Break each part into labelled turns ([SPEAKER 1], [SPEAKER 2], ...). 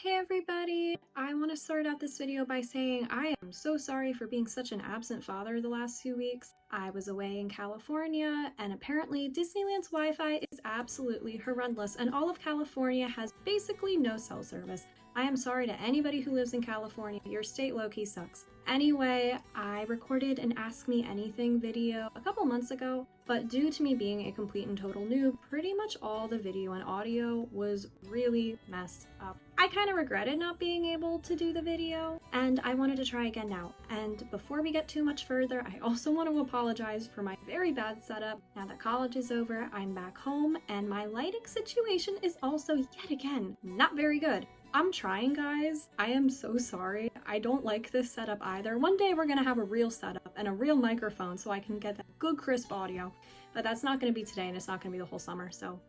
[SPEAKER 1] Hey everybody! I want to start out this video by saying I am so sorry for being such an absent father the last few weeks. I was away in California, and apparently Disneyland's Wi-Fi is absolutely horrendous, and all of California has basically no cell service. I am sorry to anybody who lives in California, your state low-key sucks. Anyway, I recorded an Ask Me Anything video a couple months ago, but due to me being a complete and total noob, pretty much all the video and audio was really messed up. I kind of regretted not being able to do the video, and I wanted to try again now. And before we get too much further, I also want to apologize for my very bad setup. Now that college is over, I'm back home, and my lighting situation is also, yet again, not very good. I'm trying, guys. I am so sorry. I don't like this setup either. One day we're gonna have a real setup and a real microphone so I can get that good crisp audio, but that's not gonna be today, and it's not gonna be the whole summer, so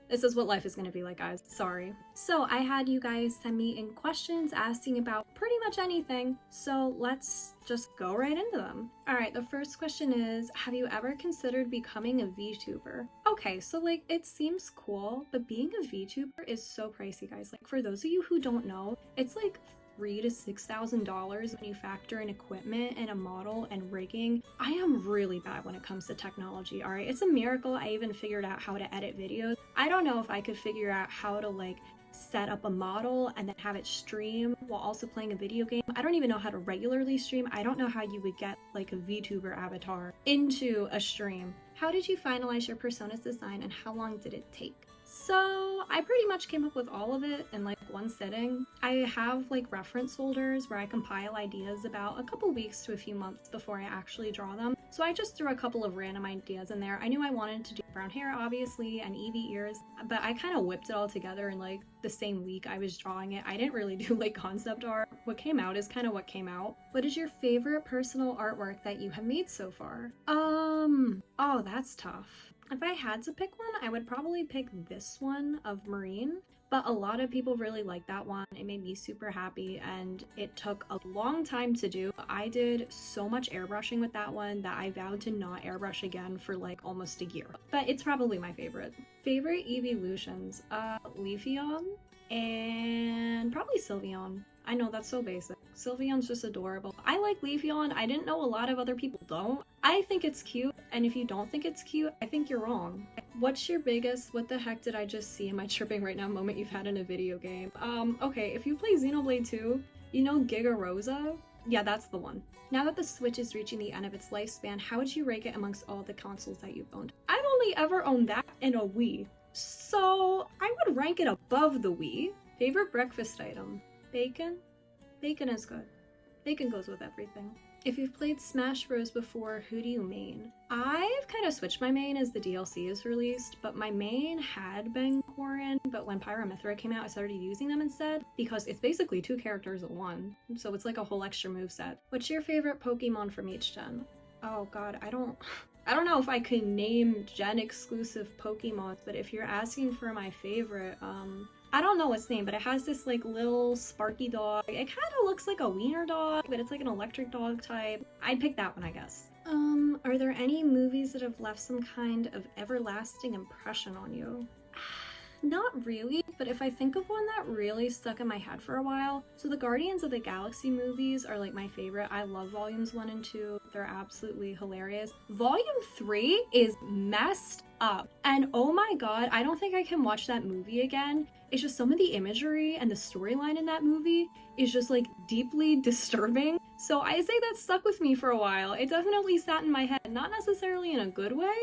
[SPEAKER 1] this is what life is going to be like, guys. Sorry. So I had you guys send me in questions asking about pretty much anything, so let's just go right into them. Alright, the first question is, have you ever considered becoming a VTuber? Okay, so like, it seems cool, but being a VTuber is so pricey, guys. Like, for those of you who don't know, it's like $3,000 to $6,000 when you factor in equipment and a model and rigging. I am really bad when it comes to technology, alright? It's a miracle I even figured out how to edit videos. I don't know if I could figure out how to like set up a model and then have it stream while also playing a video game. I don't even know how to regularly stream. I don't know how you would get like a VTuber avatar into a stream. How did you finalize your persona's design and how long did it take? So I pretty much came up with all of it in like one sitting. I have like reference folders where I compile ideas about a couple weeks to a few months before I actually draw them. So I just threw a couple of random ideas in there. I knew I wanted to do brown hair, obviously, and Eevee ears, but I kind of whipped it all together in like the same week I was drawing it. I didn't really do like concept art. What came out is kind of what came out. What is your favorite personal artwork that you have made so far? Oh, that's tough. If I had to pick one, I would probably pick this one of Marine, but a lot of people really like that one. It made me super happy, and it took a long time to do. I did so much airbrushing with that one that I vowed to not airbrush again for like almost a year, but it's probably my favorite. Favorite evolutions? Leafeon and probably Sylveon. I know that's so basic. Sylveon's just adorable. I like Leafeon. I didn't know a lot of other people don't. I think it's cute, and if you don't think it's cute, I think you're wrong. What's your biggest what the heck did I just see am I tripping right now moment you've had in a video game? Okay, if you play Xenoblade 2, you know Giga Rosa? Yeah, that's the one. Now that the Switch is reaching the end of its lifespan, how would you rank it amongst all the consoles that you've owned? I've only ever owned that and a Wii, so I would rank it above the Wii. Favorite breakfast item? Bacon? Bacon is good. Bacon goes with everything. If you've played Smash Bros before, who do you main? I've kind of switched my main as the DLC is released, but my main had been Corrin, but when Pyra/Mythra came out, I started using them instead because it's basically two characters in one, so it's like a whole extra moveset. What's your favorite Pokemon from each gen? Oh god, I don't know if I can name gen exclusive Pokemon, but if you're asking for my favorite, I don't know its name, but it has this like little sparky dog. It kind of looks like a wiener dog, but it's like an electric dog type. I'd pick that one, I guess. Are there any movies that have left some kind of everlasting impression on you? Not really, but if I think of one that really stuck in my head for a while, so the Guardians of the Galaxy movies are like my favorite. I love volumes 1 and 2. They're absolutely hilarious. Volume 3 is messed up, and oh my god, I don't think I can watch that movie again. It's just some of the imagery and the storyline in that movie is just like deeply disturbing. So I say that stuck with me for a while. It definitely sat in my head, not necessarily in a good way.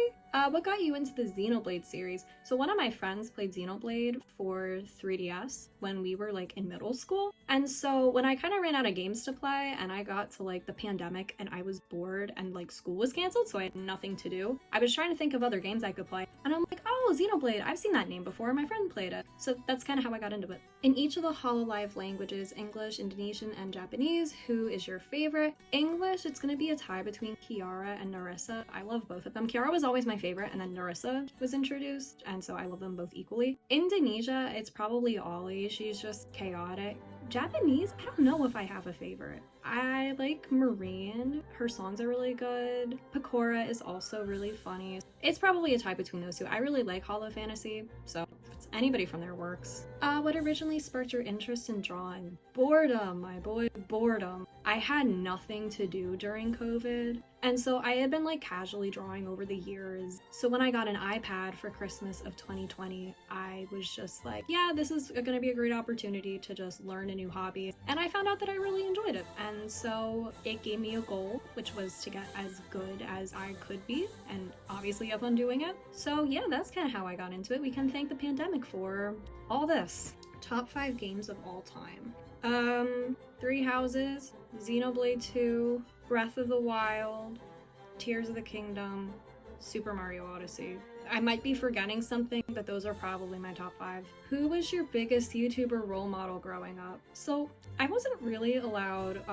[SPEAKER 1] What got you into the Xenoblade series? So one of my friends played Xenoblade for 3DS when we were like in middle school. And so when I kind of ran out of games to play and I got to like the pandemic and I was bored and like school was canceled, so I had nothing to do, I was trying to think of other games I could play. And I'm like, oh, Xenoblade, I've seen that name before, my friend played it. So that's kind of how I got into it. In each of the Hololive languages, English, Indonesian, and Japanese, who is your favorite? English, it's gonna be a tie between Kiara and Narissa. I love both of them. Kiara was always my favorite, and then Narissa was introduced, and so I love them both equally. Indonesia, it's probably Ollie. She's just chaotic. Japanese, I don't know if I have a favorite. I like Marine. Her songs are really good. Pecora is also really funny. It's probably a tie between those two. I really like Hollow Fantasy, so Anybody from there works. What originally sparked your interest in drawing? Boredom, my boy, boredom. I had nothing to do during COVID, and so I had been like casually drawing over the years. So when I got an iPad for Christmas of 2020, I was just like, yeah, this is gonna be a great opportunity to just learn a new hobby. And I found out that I really enjoyed it. And so it gave me a goal, which was to get as good as I could be, and obviously have fun doing it. So yeah, that's kind of how I got into it. We can thank the pandemic for all this. Top 5 games of all time. Three Houses, Xenoblade 2, Breath of the Wild, Tears of the Kingdom, Super Mario Odyssey. I might be forgetting something, but those are probably my top 5. Who was your biggest YouTuber role model growing up? So I wasn't really allowed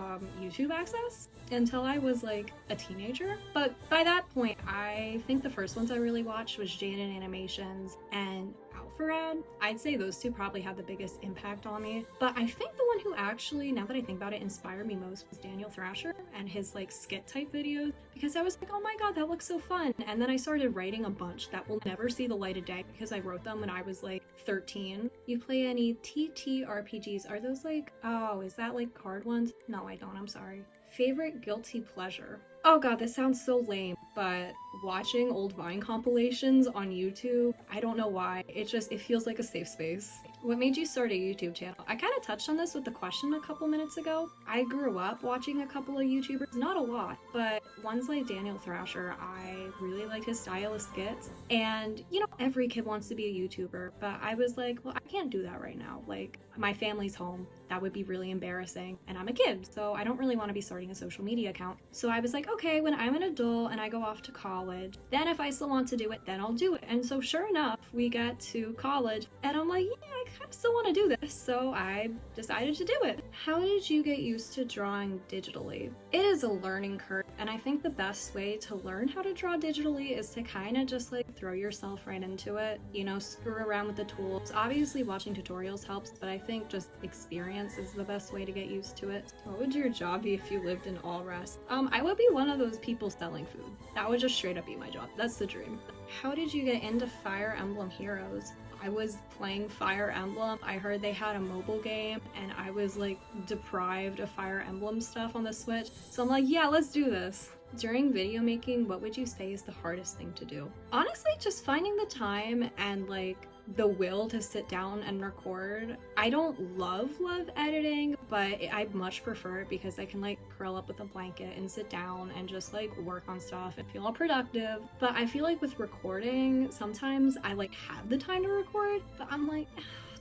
[SPEAKER 1] YouTube access until I was like a teenager, but by that point I think the first ones I really watched was Janet Animations and Alpharad. I'd say those two probably had the biggest impact on me, but I think the one who actually, now that I think about it, inspired me most was Daniel Thrasher and his like skit type videos, because I was like, oh my god, that looks so fun. And then I started writing a bunch that will never see the light of day because I wrote them when I was like 13. You play any TTRPGs? Are those like, oh, is that like card ones? No, I don't, I'm sorry. Favorite guilty pleasure? Oh god, this sounds so lame, but watching old Vine compilations on YouTube, I don't know why, it feels like a safe space. What made you start a YouTube channel? I kind of touched on this with the question a couple minutes ago. I grew up watching a couple of YouTubers, not a lot, but ones like Daniel Thrasher, I really liked his style of skits. And, you know, every kid wants to be a YouTuber, but I was like, well, I can't do that right now. Like, my family's home. That would be really embarrassing. And I'm a kid, so I don't really want to be starting a social media account. So I was like, okay, when I'm an adult and I go off to college, then if I still want to do it, then I'll do it. And so sure enough, we get to college and I'm like, yeah, I kind of still want to do this. So I decided to do it. How did you get used to drawing digitally? It is a learning curve. And I think the best way to learn how to draw digitally is to kind of just like throw yourself right into it, you know, screw around with the tools. Obviously watching tutorials helps, but I think just experience is the best way to get used to it. What would your job be if you lived in Allrest? I would be one of those people selling food. That would just straight up be my job. That's the dream. How did you get into Fire Emblem Heroes? I was playing Fire Emblem. I heard they had a mobile game and I was like deprived of Fire Emblem stuff on the Switch. So I'm like, yeah, let's do this. During video making, what would you say is the hardest thing to do? Honestly, just finding the time and like the will to sit down and record. I don't love editing, but I much prefer it because I can like curl up with a blanket and sit down and just like work on stuff and feel all productive. But I feel like with recording, sometimes I like have the time to record, but I'm like,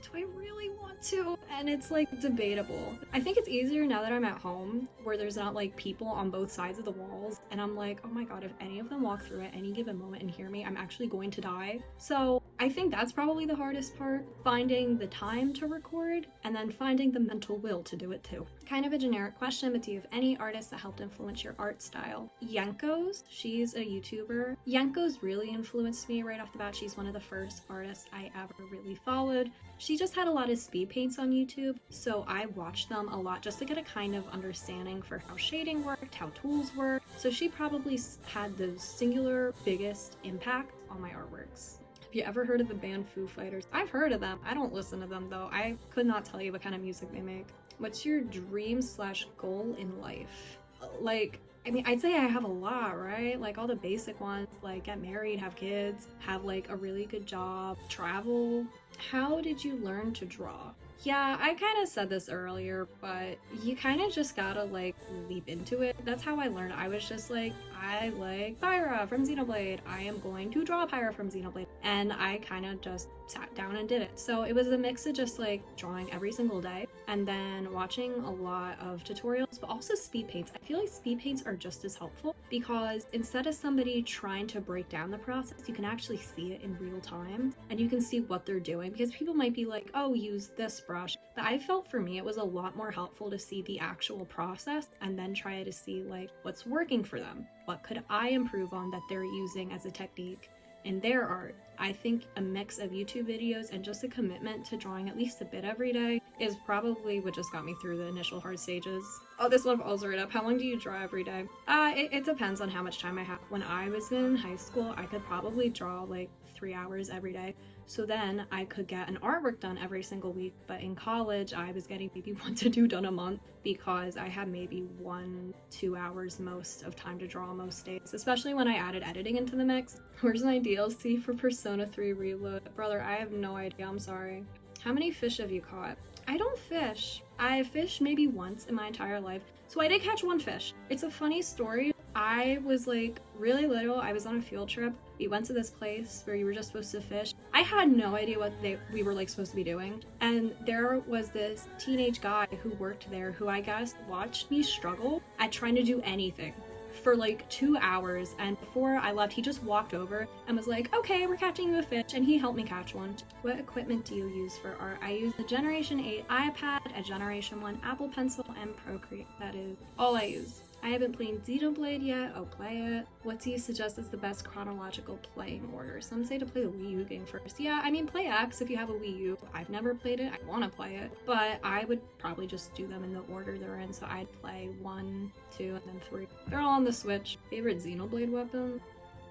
[SPEAKER 1] do I really want to? And it's like debatable. I think it's easier now that I'm at home where there's not like people on both sides of the walls and I'm like, oh my god, if any of them walk through at any given moment and hear me, I'm actually going to die. So I think that's probably the hardest part, finding the time to record and then finding the mental will to do it too. Kind of a generic question, but do you have any artists that helped influence your art style? Yenkos, she's a YouTuber. Yenkos really influenced me right off the bat. She's one of the first artists I ever really followed. She just had a lot of speed paints on YouTube, so I watched them a lot just to get a kind of understanding for how shading worked, how tools work. So she probably had the singular biggest impact on my artworks. Have you ever heard of the band Foo Fighters? I've heard of them. I don't listen to them though. I could not tell you what kind of music they make. What's your dream/goal in life? Like, I mean, I'd say I have a lot, right? Like all the basic ones, like get married, have kids, have like a really good job, travel. How did you learn to draw? Yeah, I kind of said this earlier, but you kind of just gotta like leap into it. That's how I learned. I was just like, I like Pyra from Xenoblade. I am going to draw Pyra from Xenoblade. And I kind of just sat down and did it. So it was a mix of just like drawing every single day and then watching a lot of tutorials, but also speed paints. I feel like speed paints are just as helpful because instead of somebody trying to break down the process, you can actually see it in real time and you can see what they're doing, because people might be like, oh, use this brush. But I felt for me, it was a lot more helpful to see the actual process and then try to see like what's working for them. What could I improve on that they're using as a technique in their art? I think a mix of YouTube videos and just a commitment to drawing at least a bit every day is probably what just got me through the initial hard stages. Oh, this one falls right up. How long do you draw every day? It depends on how much time I have. When I was in high school, I could probably draw like 3 hours every day. So then I could get an artwork done every single week. But in college, I was getting maybe 1 to 2 done a month because I had maybe 1-2 hours most of time to draw most days, especially when I added editing into the mix. Where's my DLC for Persona 3 Reload? Brother, I have no idea. I'm sorry. How many fish have you caught? I don't fish. I fished maybe once in my entire life. So I did catch 1 fish. It's a funny story. I was like really little. I was on a field trip. We went to this place where you were just supposed to fish. I had no idea what we were like supposed to be doing. And there was this teenage guy who worked there who I guess watched me struggle at trying to do anything for like 2 hours, and before I left he just walked over and was like, okay, we're catching you a fish, and he helped me catch one. What equipment do you use for art? I use the Generation 8 iPad, a Generation 1 Apple Pencil, and Procreate. That is all I use. I haven't played Xenoblade yet. I'll play it. What do you suggest is the best chronological playing order? Some say to play the Wii U game first. Yeah, I mean, play X if you have a Wii U. I've never played it. I want to play it. But I would probably just do them in the order they're in. So I'd play 1, 2, and then 3. They're all on the Switch. Favorite Xenoblade weapon?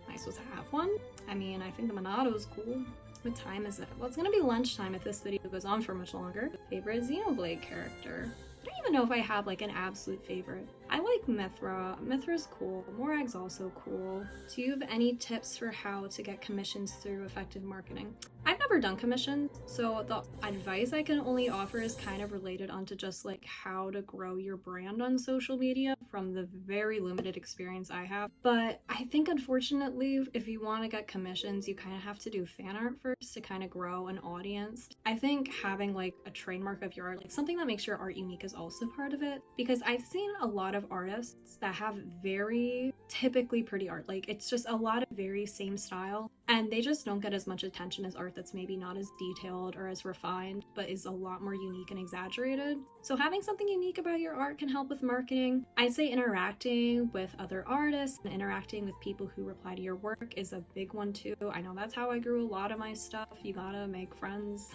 [SPEAKER 1] Am I supposed to have one? I mean, I think the Monato's cool. What time is it? Well, it's gonna be lunchtime if this video goes on for much longer. Favorite Xenoblade character? I don't even know if I have like an absolute favorite. I like Mithra. Mithra's cool. Morag's also cool. Do you have any tips for how to get commissions through effective marketing? I've never done commissions, so the advice I can only offer is kind of related onto just like how to grow your brand on social media from the very limited experience I have. But I think unfortunately, if you want to get commissions, you kind of have to do fan art first to kind of grow an audience. I think having like a trademark of your art, like something that makes your art unique, is also part of it, because I've seen a lot of artists that have very typically pretty art. Like it's just a lot of very same style, and they just don't get as much attention as art that's maybe not as detailed or as refined, but is a lot more unique and exaggerated. So having something unique about your art can help with marketing. I'd say interacting with other artists and interacting with people who reply to your work is a big one too. I know that's how I grew a lot of my stuff. You gotta make friends.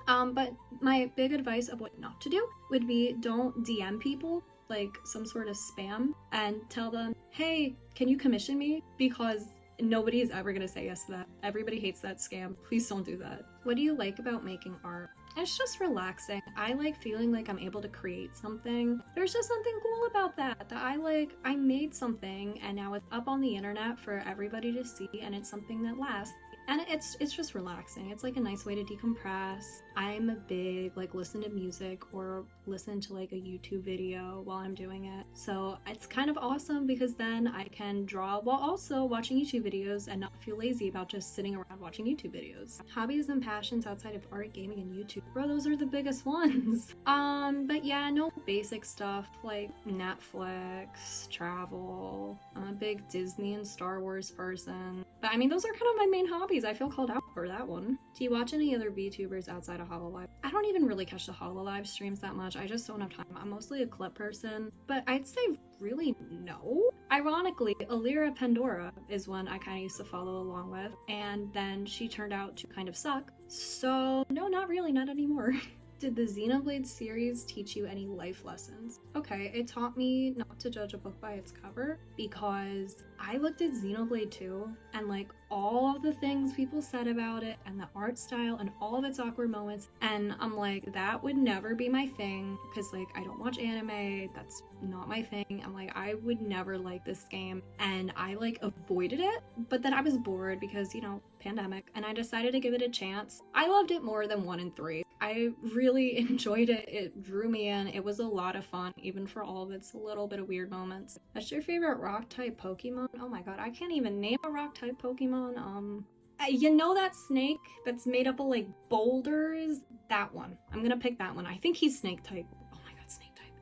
[SPEAKER 1] But my big advice of what not to do would be don't DM people like some sort of spam and tell them, hey, can you commission me? Because nobody is ever gonna say yes to that. Everybody hates that scam. Please don't do that. What do you like about making art? It's just relaxing. I like feeling like I'm able to create something. There's just something cool about that I made something and now it's up on the internet for everybody to see, and it's something that lasts. And it's just relaxing. It's like a nice way to decompress. I'm a big like listen to music or listen to like a YouTube video while I'm doing it. So it's kind of awesome because then I can draw while also watching YouTube videos and not feel lazy about just sitting around watching YouTube videos. Hobbies and passions outside of art, gaming, and YouTube. Bro, those are the biggest ones. But yeah, no basic stuff like Netflix, travel. I'm a big Disney and Star Wars person. But I mean, those are kind of my main hobbies. I feel called out for that one. Do you watch any other VTubers outside of Hololive? I don't even really catch the Hololive streams that much. I just don't have time. I'm mostly a clip person, but I'd say really no. Ironically, Alira Pandora is one I kind of used to follow along with, and then she turned out to kind of suck. So no, not really, not anymore. Did the Xenoblade series teach you any life lessons? Okay, it taught me not to judge a book by its cover, because I looked at Xenoblade 2 and like all of the things people said about it and the art style and all of its awkward moments, and I'm like, that would never be my thing, because like I don't watch anime, that's not my thing. I'm like, I would never like this game, and I like avoided it. But then I was bored because, you know, pandemic, and I decided to give it a chance. I loved it more than 1 and 3. I really enjoyed it. It drew me in. It was a lot of fun, even for all of its little bit of weird moments. What's your favorite rock type Pokemon? Oh my god, I can't even name a rock type Pokemon. You know that snake that's made up of like boulders? That one. I'm gonna pick that one. I think he's snake type. Oh my god, snake type.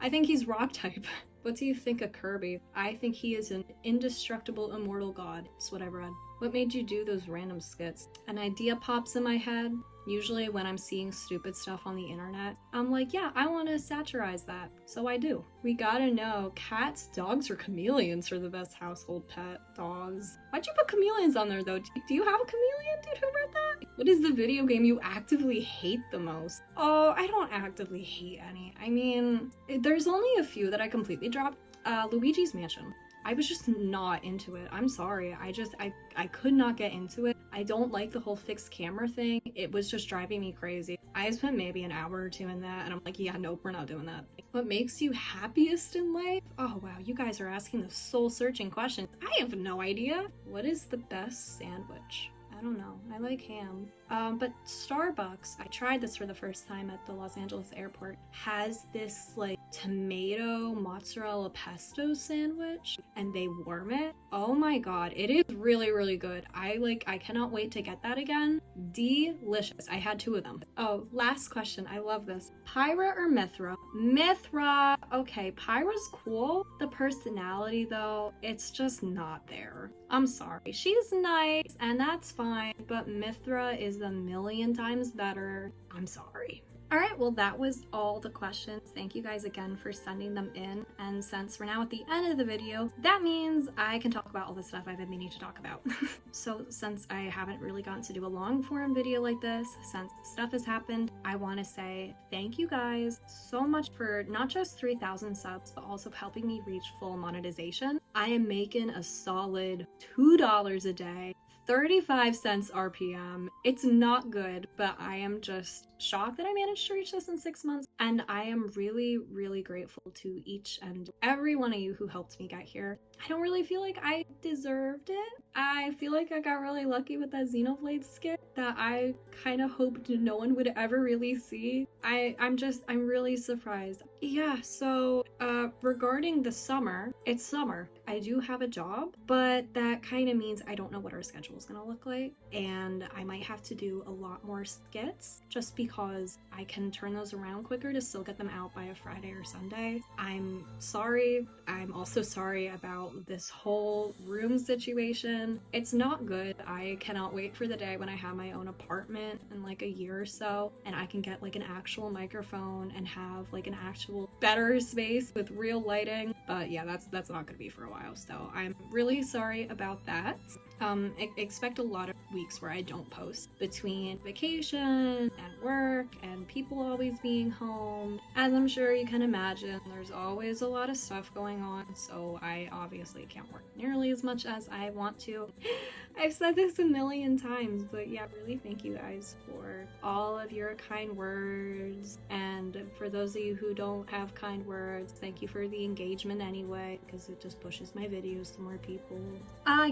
[SPEAKER 1] I think he's rock type. What do you think of Kirby? I think he is an indestructible, immortal god. That's what I read. What made you do those random skits? An idea pops in my head. Usually when I'm seeing stupid stuff on the internet, I'm like, yeah, I want to satirize that. So I do. We gotta know, cats, dogs, or chameleons are the best household pet. Dogs. Why'd you put chameleons on there though? Do you have a chameleon, dude? Who read that? What is the video game you actively hate the most? Oh, I don't actively hate any. I mean, there's only a few that I completely dropped. Luigi's Mansion. I was just not into it. I'm sorry. I could not get into it. I don't like the whole fixed camera thing. It was just driving me crazy. I spent maybe an hour or two in that and I'm like, yeah, nope, we're not doing that. What makes you happiest in life? Oh wow, you guys are asking the soul searching questions. I have no idea. What is the best sandwich? I don't know. I like ham. But Starbucks, I tried this for the first time at the Los Angeles airport, has this like tomato mozzarella pesto sandwich and they warm it. Oh my god, it is really, really good. I cannot wait to get that again. Delicious. I had 2 of them. Oh, last question. I love this. Pyra or Mithra? Mithra. Okay, Pyra's cool. The personality though, it's just not there. I'm sorry. She's nice and that's fine, but Mithra is a million times better. I'm sorry. Alright, well that was all the questions. Thank you guys again for sending them in. And since we're now at the end of the video, that means I can talk about all the stuff I've been meaning to talk about. So since I haven't really gotten to do a long form video like this, since stuff has happened, I want to say thank you guys so much for not just 3,000 subs, but also helping me reach full monetization. I am making a solid $2 a day. 35 cents RPM. It's not good, but I am just shocked that I managed to reach this in 6 months. And I am really, really grateful to each and every one of you who helped me get here. I don't really feel like I deserved it. I feel like I got really lucky with that Xenoblade skit that I kind of hoped no one would ever really see. I'm really surprised. Yeah, so regarding the summer, it's summer. I do have a job, but that kind of means I don't know what our schedule is gonna look like, and I might have to do a lot more skits just because I can turn those around quicker to still get them out by a Friday or Sunday. I'm sorry. I'm also sorry about this whole room situation. It's not good. I cannot wait for the day when I have my own apartment in like a year or so and I can get like an actual microphone and have like an actual better space with real lighting. But yeah, that's not gonna be for a while, so I'm really sorry about that. Expect a lot of weeks where I don't post between vacation and work and people always being home. As I'm sure you can imagine, there's always a lot of stuff going on, so I obviously can't work nearly as much as I want to. I've said this a million times, but yeah, really thank you guys for all of your kind words, and for those of you who don't have kind words, thank you for the engagement anyway, because it just pushes my videos to more people.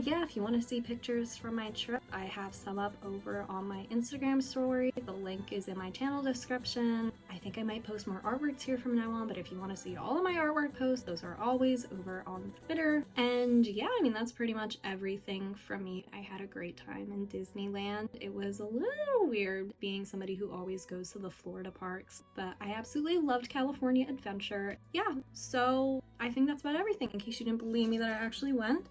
[SPEAKER 1] Yeah, if you want to see pictures from my trip, I have some up over on my Instagram story. The link is in my channel description. I think I might post more artworks here from now on, but if you want to see all of my artwork posts, those are always over on Twitter. And yeah, I mean, that's pretty much everything from me. I had a great time in Disneyland. It was a little weird being somebody who always goes to the Florida parks, but I absolutely loved California Adventure. Yeah, so I think that's about everything. In case you didn't believe me that I actually went,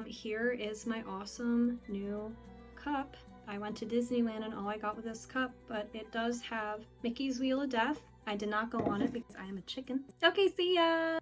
[SPEAKER 1] here is my awesome new cup. I went to Disneyland and all I got was this cup, but it does have Mickey's Wheel of Death. I did not go on it because I am a chicken. Okay, see ya!